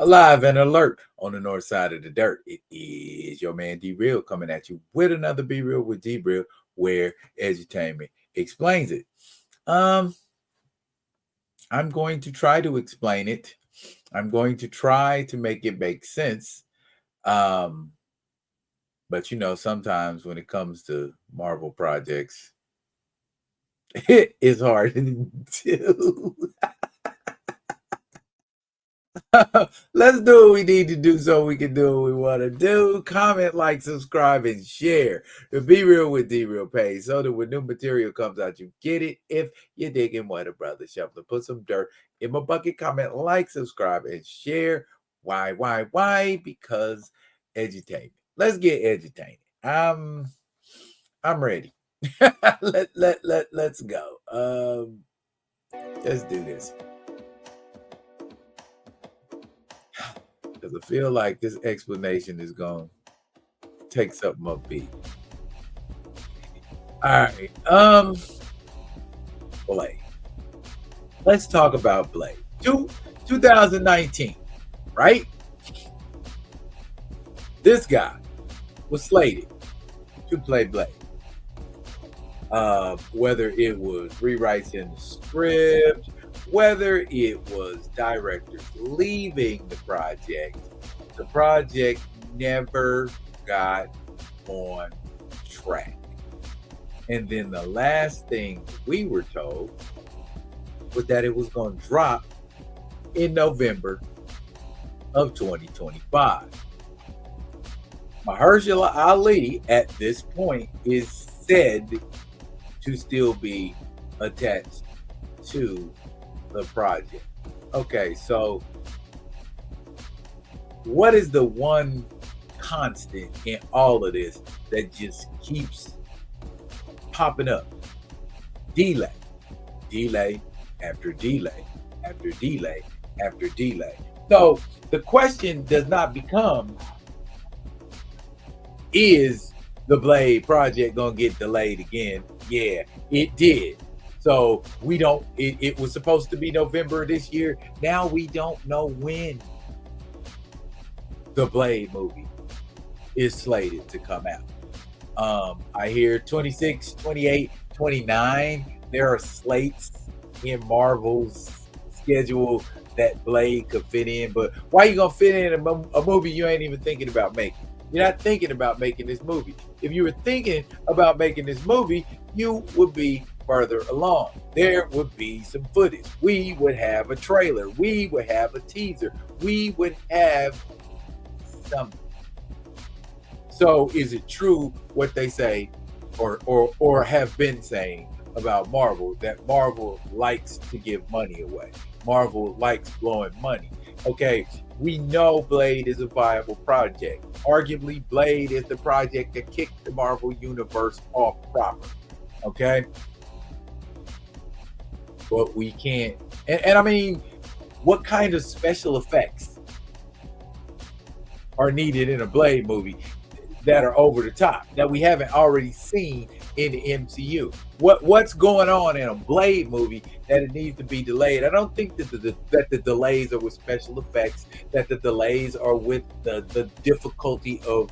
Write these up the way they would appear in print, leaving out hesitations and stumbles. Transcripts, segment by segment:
Live and alert on the north side of the dirt. It is your man D Real coming at you with another Be Real with D Real, where Edutainment explains it. I'm going to try to explain it. I'm going to try to make it make sense. But sometimes when it comes to Marvel projects, it is hard to do. Let's do what we need to do so we can do what we want to do. Comment, like, subscribe, and share the Be Real with D Real page so that when new material comes out, you get it. If you're digging what a brother shuffler, put some dirt in my bucket. Comment, like, subscribe, and share. Why? Because edutainment. Let's get edutained. I'm ready. Let's go. Let's do this. Because I feel like this explanation is going to take something upbeat. All right. Blade. Let's talk about Blade. 2019, right? This guy was slated to play Blade. Whether it was rewrites in the script, whether it was directors leaving the project never got on track. And then the last thing we were told was that it was going to drop in November of 2025. Mahershala Ali at this point is said to still be attached to the project. Okay, so what is the one constant in all of this that just keeps popping up? Delay after delay after delay after delay. So the question does not become, is the Blade project gonna get delayed again? Yeah, it did. So it was supposed to be November this year. Now we don't know when the Blade movie is slated to come out. I hear 26, 28, 29. There are slates in Marvel's schedule that Blade could fit in. But why are you going to fit in a movie you ain't even thinking about making? You're not thinking about making this movie. If you were thinking about making this movie, you would be further along. There would be some footage. We would have a trailer. We would have a teaser. We would have something. So is it true what they say or have been saying about Marvel, that Marvel likes to give money away? Marvel likes blowing money. Okay, we know Blade is a viable project. Arguably, Blade is the project that kicked the Marvel universe off proper. Okay? But we can't. And I mean, what kind of special effects are needed in a Blade movie that are over the top, that we haven't already seen in the MCU? What's going on in a Blade movie that it needs to be delayed? I don't think that the delays are with special effects, that the delays are with the difficulty of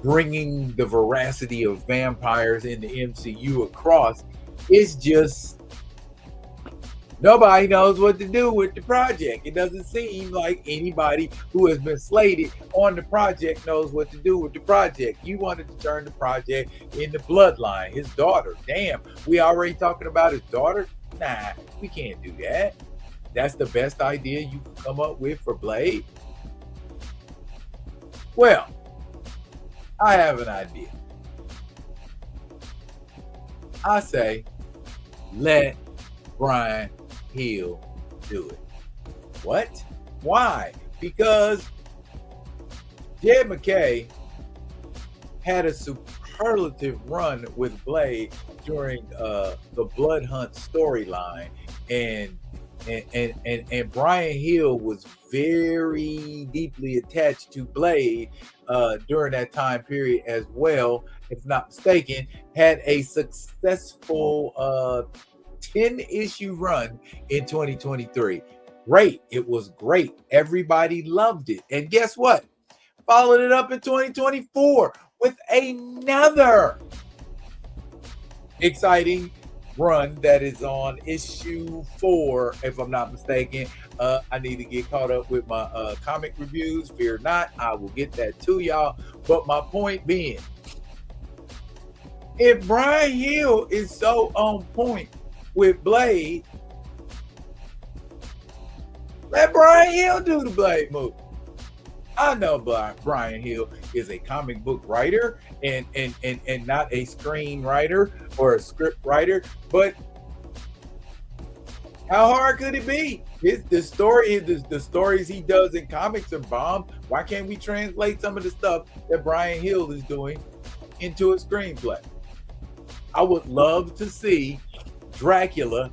bringing the veracity of vampires in the MCU across. It's just nobody knows what to do with the project. It doesn't seem like anybody who has been slated on the project knows what to do with the project. You wanted to turn the project into Bloodline, his daughter. Damn, we already talking about his daughter? Nah, we can't do that. That's the best idea you can come up with for Blade? Well, I have an idea. I say, let Bryan Hill do it. What? Why? Because Jed McKay had a superlative run with Blade during the Blood Hunt storyline, and Bryan Hill was very deeply attached to Blade during that time period as well, if not mistaken. Had a successful 10-issue run in 2023. great. It was great. Everybody loved it. And guess what? Followed it up in 2024 with another exciting run that is on issue 4, if I'm not mistaken. I need to get caught up with my comic reviews. Fear not, I will get that to y'all. But my point being, if Bryan Hill is so on point with Blade, let Bryan Hill do the Blade movie. I know Bryan Hill is a comic book writer and not a screenwriter or a script writer, but how hard could it be? The stories he does in comics are bomb. Why can't we translate some of the stuff that Bryan Hill is doing into a screenplay? I would love to see Dracula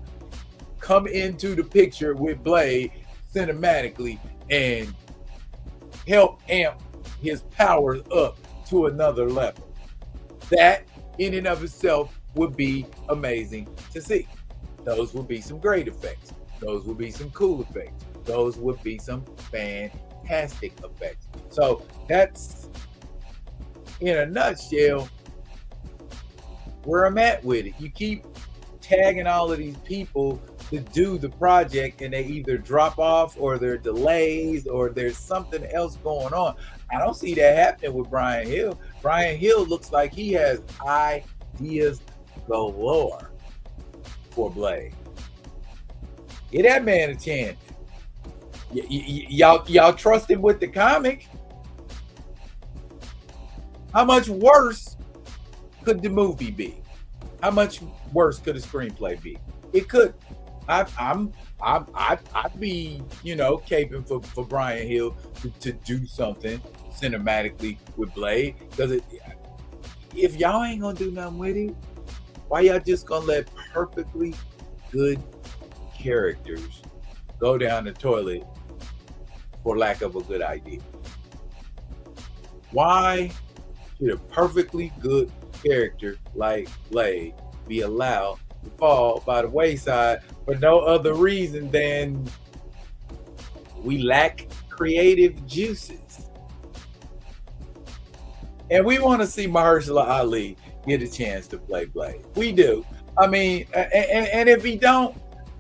come into the picture with Blade cinematically and help amp his powers up to another level. That in and of itself would be amazing to see. Those would be some great effects. Those would be some cool effects. Those would be some fantastic effects. So that's, in a nutshell, where I'm at with it. You keep tagging all of these people to do the project and they either drop off or there are delays or there's something else going on. I don't see that happening with Bryan Hill. Bryan Hill looks like he has ideas galore for Blade. Give that man a chance. Y'all trust him with the comic. How much worse could the movie be? How much worse could a screenplay be? It could. I'd be, caping for Bryan Hill to do something cinematically with Blade. Because if y'all ain't gonna do nothing with it, why y'all just gonna let perfectly good characters go down the toilet for lack of a good idea? Why should a perfectly good character like Blade be allowed to fall by the wayside for no other reason than we lack creative juices? And we want to see Mahershala Ali get a chance to play Blade. We do. I mean, and if he don't,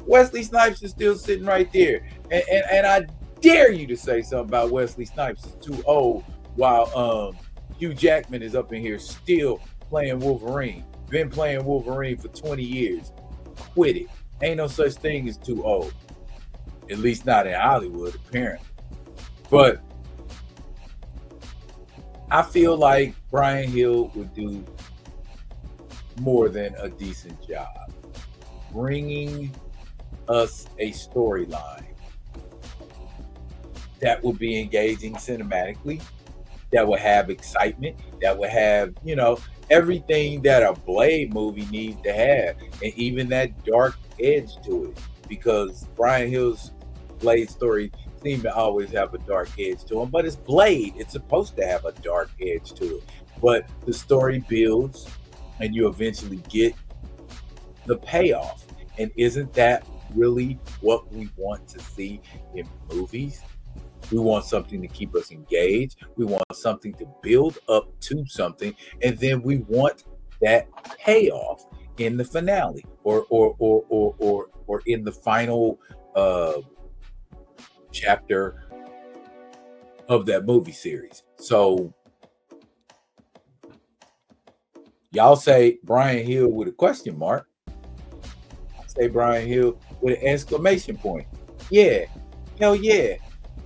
Wesley Snipes is still sitting right there. And I dare you to say something about Wesley Snipes is too old while Hugh Jackman is up in here still playing Wolverine. Been playing Wolverine for 20 years. Quit it. Ain't no such thing as too old. At least not in Hollywood, apparently. But I feel like Bryan Hill would do more than a decent job bringing us a storyline that would be engaging cinematically, that would have excitement, that would have, everything that a Blade movie needs to have, and even that dark edge to it. Because Bryan Hill's Blade story seemed to always have a dark edge to him, but it's Blade. It's supposed to have a dark edge to it. But the story builds, and you eventually get the payoff. And isn't that really what we want to see in movies? We want something to keep us engaged. We want something to build up to something, and then we want that payoff in the finale or in the final chapter of that movie series. So y'all say Bryan Hill with a question mark. I say Bryan Hill with an exclamation point. Yeah, hell yeah.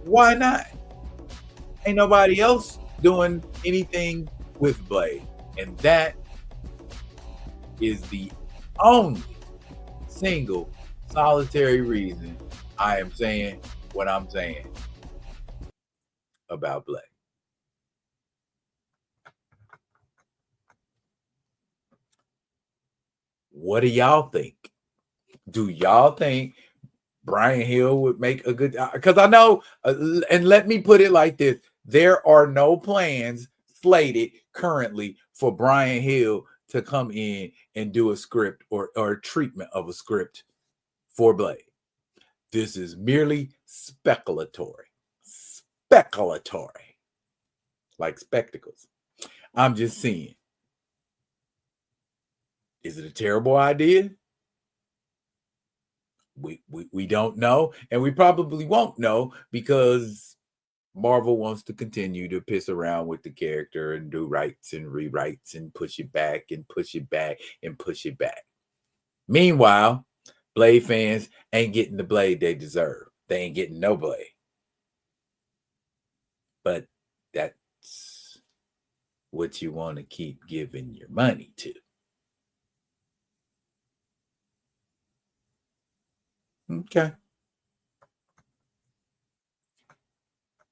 Why not? Ain't nobody else doing anything with Blade. And that is the only single solitary reason I am saying what I'm saying about Blade. What do y'all think? Do y'all think Bryan Hill would make a good? Because I know, and let me put it like this: there are no plans slated currently for Bryan Hill to come in and do a script or a treatment of a script for Blade. This is merely speculatory. Speculatory. Like spectacles. I'm just saying. Is it a terrible idea? We don't know, and we probably won't know because Marvel wants to continue to piss around with the character and do rights and rewrites and push it back and push it back and push it back. Meanwhile, Blade fans ain't getting the Blade they deserve. They ain't getting no Blade. But that's what you want to keep giving your money to. Okay.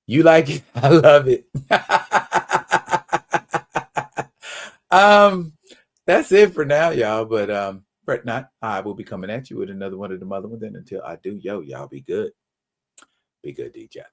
You like it? I love it. That's it for now, y'all. But fret not, I will be coming at you with another one of them other ones. And until I do, y'all be good. Be good to each other.